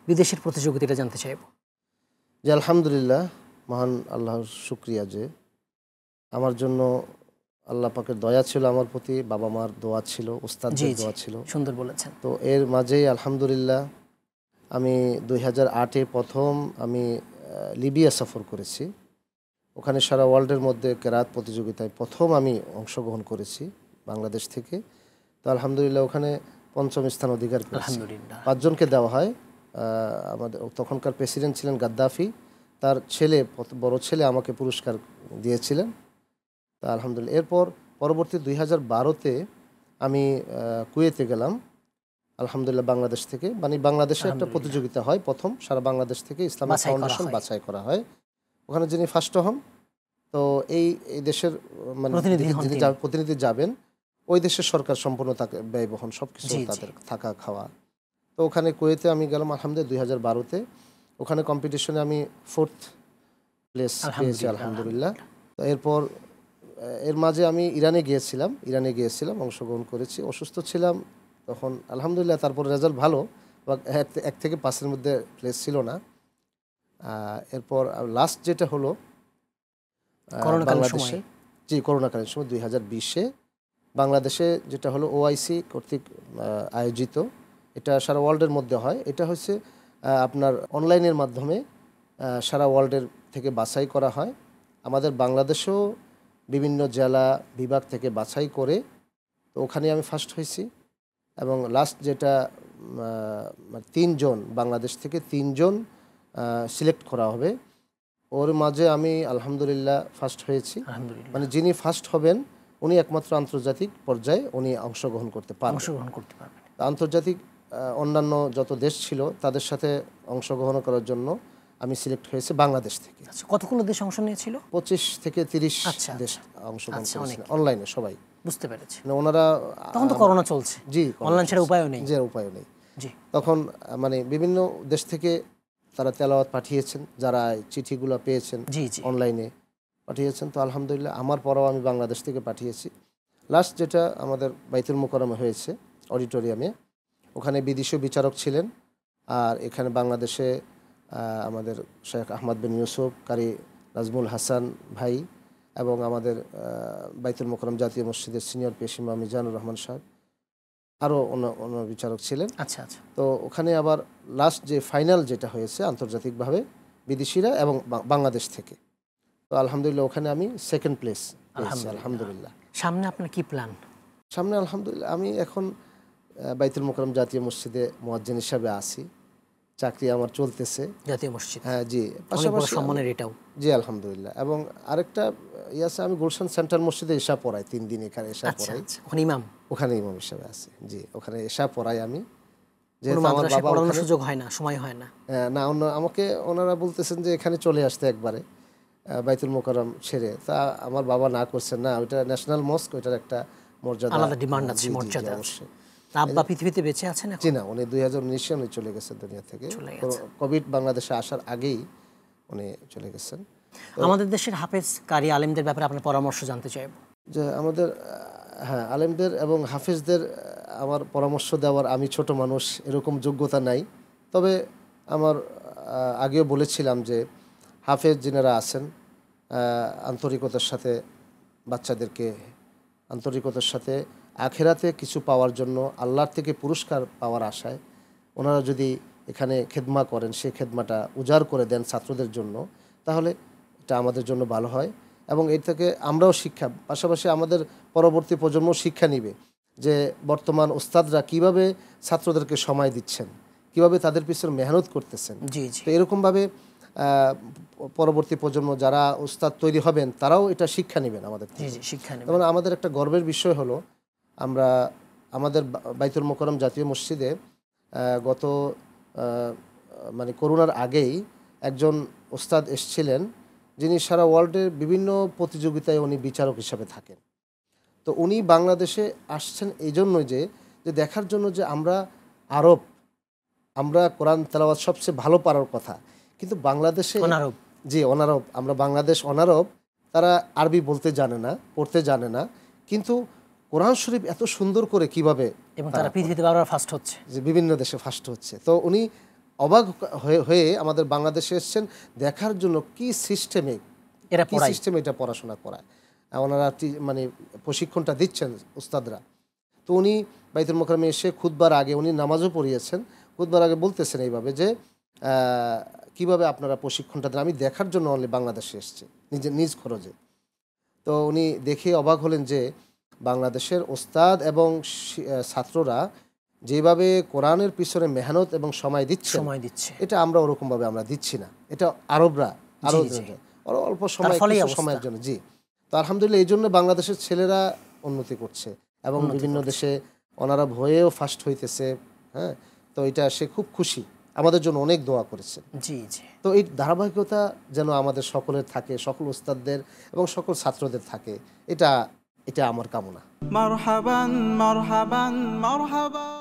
বিদেশের প্রতিযোগিতাটা জানতে চাইব। জি আলহামদুলিল্লাহ, মহান আল্লাহর শুকরিয়া যে আমার জন্য আল্লাহ পাকের দয়া ছিল আমার প্রতি, বাবা মার দোয়া ছিল, উস্তাদদের দোয়া ছিল। সুন্দর বলেছেন। তো এর মাঝেই আলহামদুলিল্লাহ আমি 2008-এ প্রথম আমি লিবিয়া সফর করেছি। ওখানে সারা ওয়ার্ল্ডের মধ্যে কেরাত প্রতিযোগিতায় প্রথম আমি অংশগ্রহণ করেছি বাংলাদেশ থেকে। তো আলহামদুলিল্লাহ ওখানে পঞ্চম স্থান অধিকার করেছি। 5 জনকে দেওয়া হয়। আমাদের তখনকার প্রেসিডেন্ট ছিলেন গাদ্দাফি, তার ছেলে, বড় ছেলে আমাকে পুরস্কার দিয়েছিলেন। তা আলহামদুলিল্লাহ এরপর পরবর্তী 2012-তে আমি কুয়েতে গেলাম আলহামদুলিল্লাহ বাংলাদেশ থেকে। মানে বাংলাদেশে একটা প্রতিযোগিতা হয় প্রথম, সারা বাংলাদেশ থেকে ইসলামিক ফাউন্ডেশন বাছাই করা হয়। ওখানে যিনি ফার্স্ট হন, তো এই দেশের মানে যিনি প্রতিনিধি যাবেন, ওই দেশের সরকার সম্পূর্ণ তাকে ব্যয় বহন সব কিছু, তাদের থাকা খাওয়া। তো ওখানে কুয়েতে আমি গেলাম আলহামদুলিল্লাহ 2012-তে। ওখানে কম্পিটিশনে আমি 4th প্লেস পেয়েছি আলহামদুলিল্লাহ। তো এরপর এর মাঝে আমি ইরানে গিয়েছিলাম, অংশগ্রহণ করেছি। অসুস্থ ছিলাম তখন আলহামদুলিল্লাহ, তারপর রেজাল্ট ভালো, 1 থেকে 5-এর মধ্যে প্লেস ছিল না। এরপর লাস্ট যেটা হলো বাংলাদেশে, করোনাকালীন সময় 2020-এ বাংলাদেশে যেটা হলো OIC কর্তৃক আয়োজিত, এটা সারা ওয়ার্ল্ডের মধ্যে হয়। এটা হচ্ছে আপনার অনলাইনের মাধ্যমে সারা ওয়ার্ল্ডের থেকে বাছাই করা হয়। আমাদের বাংলাদেশেও বিভিন্ন জেলা বিভাগ থেকে বাছাই করে, তো ওখানে আমি ফার্স্ট হয়েছি। এবং লাস্ট যেটা 3 জন বাংলাদেশ থেকে 3 জন সিলেক্ট করা হবে, ওর মাঝে আমি আলহামদুলিল্লাহ ফার্স্ট হয়েছি। মানে যিনি ফার্স্ট হবেন উনি একমাত্র আন্তর্জাতিক পর্যায়ে উনি অংশগ্রহণ করতে পারবেন। আন্তর্জাতিক অন্যান্য যত দেশ ছিল তাদের সাথে অংশগ্রহণ করার জন্য আমি সিলেক্ট হয়েছে বাংলাদেশ থেকে। কতগুলো দেশ অংশ নিয়েছিল? 25 থেকে 30 দেশ অংশগ্রহণ করেছিল অনলাইনে সবাই। বুঝতে পেরেছি। ওনারা তখন তো করোনা চলছে, জি অনলাইন ছাড়া উপায়ও নেই। জি তখন মানে বিভিন্ন দেশ থেকে তারা তেলাওয়াত পাঠিয়েছেন, যারা চিঠিগুলো পেয়েছেন অনলাইনে পাঠিয়েছেন। তো আলহামদুলিল্লাহ আমার পড়াও আমি বাংলাদেশ থেকে পাঠিয়েছি। লাস্ট যেটা আমাদের বাইতুল মোকাররমে হয়েছে অডিটোরিয়ামে, ওখানে বিদেশীয় বিচারক ছিলেন। আর এখানে বাংলাদেশে আমাদের শেখ আহমদ বিন ইউসুফ, কারি নাজমুল হাসান ভাই, এবং আমাদের বাইতুল মোকাররম জাতীয় মসজিদের সিনিয়র পেশ ইমাম মিজানুর রহমান সাহেব, আরও অন্য বিচারক ছিলেন। তো ওখানে আবার লাস্ট যে ফাইনাল যেটা হয়েছে আন্তর্জাতিকভাবে বিদেশিরা এবং বাংলাদেশ থেকে, তো আলহামদুলিল্লাহ ওখানে আমি 2nd প্লেস পেয়েছি আলহামদুলিল্লাহ। সামনে আপনার কি প্ল্যান? সামনে আলহামদুলিল্লাহ আমি এখন বাইতুল মোকাররম জাতীয় মসজিদে মুয়াজ্জিন হিসাবে আছি, চাকরি আমার চলতেছে জাতীয় মসজিদ। হ্যাঁ জি, পাশাপাশি সম্মানের এটাও জি আলহামদুলিল্লাহ। এবং আরেকটা আছে, আমি গুলশান সেন্ট্রাল মসজিদে এশা পড়াই, 3 দিন এখানে এশা পড়াই। ওখানে ইমাম হিসাবে আছি। জি ওখানে এশা পড়াই আমি। যেহেতু আমার বাবা পড়ানোর সুযোগ হয় না, সময় হয় না। না, আমাকে ওনারা বলতেছেন যে এখানে চলে আসতে একবারে বাইতুল মোকাররম ছেড়ে। তা আমার বাবা না করছেন, না ওইটা ন্যাশনাল মস্ক, ওইটার একটা মর্যাদা, আলাদা ডিমান্ড আছে, মর্যাদা অবশ্যই। আব্বা পৃথিবীতে বেঁচে আছেন এখন? জি না, উনি 2019-এ উনি চলে গেছেন দুনিয়া থেকে। কোভিড বাংলাদেশে আসার আগেই উনি চলে গেছেন। আমাদের দেশের হাফেজ কারি আলেমদের ব্যাপারে আপনার পরামর্শ জানতে চাইব। যে আমাদের আলেমদের এবং হাফেজদের আমার পরামর্শ দেওয়ার, আমি ছোট মানুষ, এরকম যোগ্যতা নাই। তবে আমার আগেও বলেছিলাম যে হাফেজ যিনারা আছেন আন্তরিকতার সাথে বাচ্চাদেরকে, আন্তরিকতার সাথে আখেরাতে কিছু পাওয়ার জন্য, আল্লাহর থেকে পুরস্কার পাওয়ার আশায় ওনারা যদি এখানে খেদমা করেন, সেই খেদমাটা উজাড় করে দেন ছাত্রদের জন্য, তাহলে এটা আমাদের জন্য ভালো হয়। এবং এর থেকে আমরাও শিক্ষা, পাশাপাশি আমাদের পরবর্তী প্রজন্ম শিক্ষা নিবে যে বর্তমান ওস্তাদরা কিভাবে ছাত্রদেরকে সময় দিচ্ছেন, কিভাবে তাদের পিছনে মেহনত করতেছেন। তো এরকমভাবে পরবর্তী প্রজন্ম যারা ওস্তাদ তৈরি হবেন তারাও এটা শিক্ষা নেবেন আমাদের থেকে। যেমন আমাদের একটা গর্বের বিষয় হলো, আমরা আমাদের বাইতুল মোকাররম জাতীয় মসজিদে গত মানে করোনার আগেই একজন ওস্তাদ এসেছিলেন, যিনি সারা ওয়ার্ল্ডের বিভিন্ন প্রতিযোগিতায় উনি বিচারক হিসাবে থাকেন। তো উনি বাংলাদেশে আসছেন এই জন্যই যে দেখার জন্য যে আমরা কোরআন তেলাওয়াত সবচেয়ে ভালো পারার কথা, কিন্তু বাংলাদেশে অনারব আমরা বাংলাদেশ অনারব, তারা আরবি বলতে জানে না, পড়তে জানে না, কিন্তু কোরআন শরীফ এত সুন্দর করে কিভাবে, এবং তারা পৃথিবীতে বারবার ফার্স্ট হচ্ছে, যে বিভিন্ন দেশে ফার্স্ট হচ্ছে। তো উনি অবাক হয়ে আমাদের বাংলাদেশে এসেছেন দেখার জন্য কি সিস্টেমে এরা কি সিস্টেমে এটা পড়াশোনা করায়। ওনারা মানে প্রশিক্ষণটা দিচ্ছেন উস্তাদরা। তো উনি বাইতুল মোকাররমে এসে খুতবার আগে উনি নামাজও পড়িয়েছেন, খুতবার আগে বলতেছেন এইভাবে যে কিভাবে আপনারা প্রশিক্ষণটা দেন, আমি দেখার জন্য অনলি বাংলাদেশে এসেছি নিজ খরচে। তো উনি দেখে অবাক হলেন যে বাংলাদেশের ওস্তাদ এবং ছাত্ররা যেভাবে কোরআনের পিছনে মেহনত এবং সময় দিচ্ছে, এটা আমরা ওরকমভাবে আমরা দিচ্ছি না। এটা আরবরা আরও অল্প সময়ের জন্য। জি, তো আলহামদুলিল্লাহ এই জন্য বাংলাদেশের ছেলেরা উন্নতি করছে এবং বিভিন্ন দেশে ওনারা ভয়েও ফার্স্ট হইতেছে। হ্যাঁ, তো এটা সে খুব খুশি, আমাদের জন্য অনেক দোয়া করেছে। জি জি। তো এই ধারাবাহিকতা যেন আমাদের সকলের থাকে, সকল উস্তাদদের এবং সকল ছাত্রদের থাকে, এটা আমার কামনা। মারহাবান মারহাবান মারহাবান।